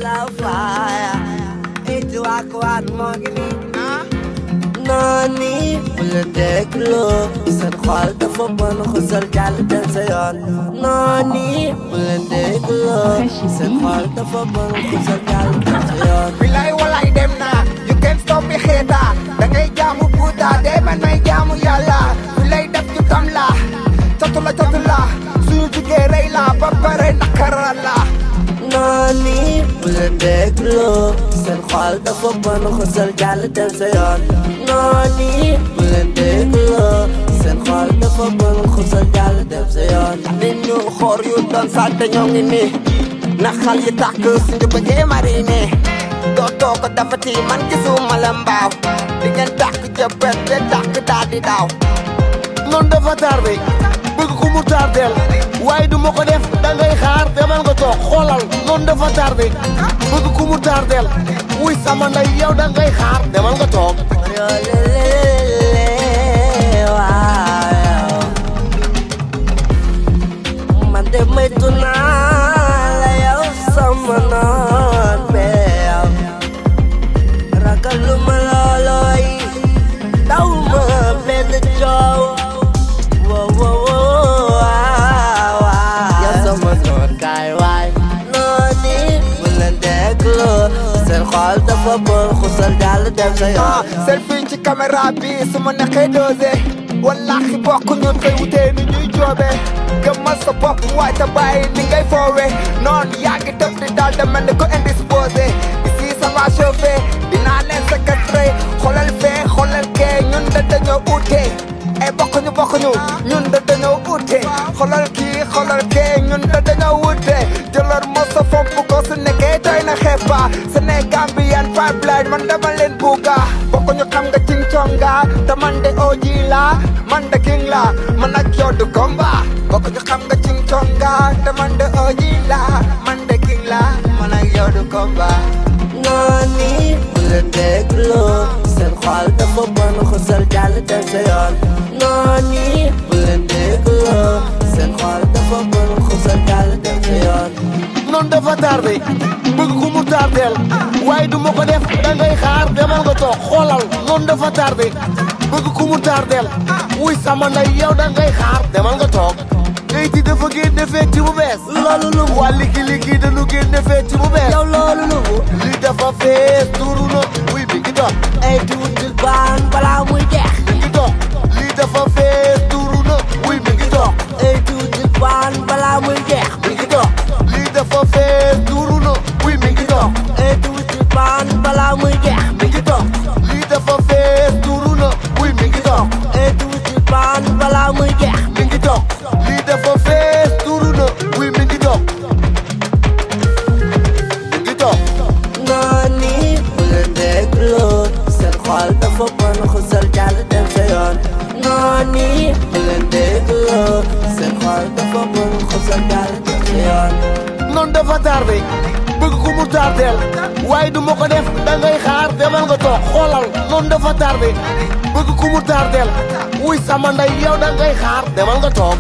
la fire. Itu aku mau gini. Nani ولدك له سن خالد فبان خسر جال تنسيان ناني ولدك له سن خالد فبان خسر جال تنسيان Bilai walai dem na you can't stop me hater da ngay jamu Buddha de man may jamu Yàlla bilai def ñu tam la tatula suñu jugee rey la ba pare nakaral la ناني ولدك له سن خالد فبان خسر جال تنسيان ناني ولدك له سن خالد فبان خسر جال تنسيان ñu xor yu doon salte ñoo ngi ni na xal yi tàkk suñu bëggee marine dootoo ko dafati man gisuma la mbaaw di ngeen tàkk jëppet de tàkk daal di daaw noonu dafa tardé bëgg ku mu tardeel waaye du ma ko def dangay xaar demal nga toog xoolal noonu dafa tardé bëgg ku mu tardeel wuy sama ndey yow dangay xaar demal nga toog man de moytu naa la yow sama noon beew ragaluma loolooy daw ma benn coow yow sama noon kaay waay nooni bu leen dégloo seen xol dafa bon xusal daal dem sa yoon selfie ci caméra bi su ma neexee dosé wallaahi bokk ñun koy wutee ni ñuy joobee gëmmal sa bopp waaye te bàyyi ni ngay foowee noonu yaa ngi tëb di daal de mel ni ko indisposé ici ça va chauffer dinaa leen séquestré xoolal fee xoolal kee ñun da dañoo uute e bokkuñu ñun da dañoo uute xoolal kii xoolal kee ñun da dañoo uute jëlor mo sa fomp ko su nekkee doy na xeepa Sénégambien pipeline man dama leen buuga bokkuñu xam nga cing conga te man de oji la man de king la man ak yow du combat bokkuñu xam nga cing conga te man de oji la man de king la man ak yow du combat nooni bu leen dégloo seen xol dafa bon xusal jàll dem sa yoon nooni bu leen dégloo seen xol dafa bon xusal jàll dem sa yoon noonu dafa tardé bëgg ku mu tardeel waaye du ma ko def dangay xaar demal nga toog xoolal noonu dafa tardé bëgg ku mu tardeel wuy sama ndey yow dangay xaar demal nga toog léegi dafa génne fecc bu bees loolu lu mu waa liki dañu génne fecc bu bees yow loolu lu mu li dafa fees tuuru na wuy bi ngi dox ay tuutil baan balaa muy jeex mi ngi dox li dafa fees tuuru na wuy mi ngi dox ay tuutil baan balaa muy jeex mi ngi dox li dafa fees tuuru na wuy mi ngi dox ay tuutil baan balaa muy jeex mi ngi dox li dafa fees tuuru na wuy mi ngi dox ay tuutil baan balaa muy jeex mi ngi dox li dafa fees tuuru na wuy mi ngi dox mi ngi dox nooni bu leen dégloo seen xol dafa bon xusal jàll dem sa yoon nooni bu leen dégloo seen xol dafa bon xusal jàll dem sa yoon noonu dafa tardé bëgg ku mu tardeel waaye du ma ko def dangay xaar demal nga toog xoolal noonu dafa tardé bëgg ku mu tardeel wuy sama ndey yow dangay xaar demal nga toog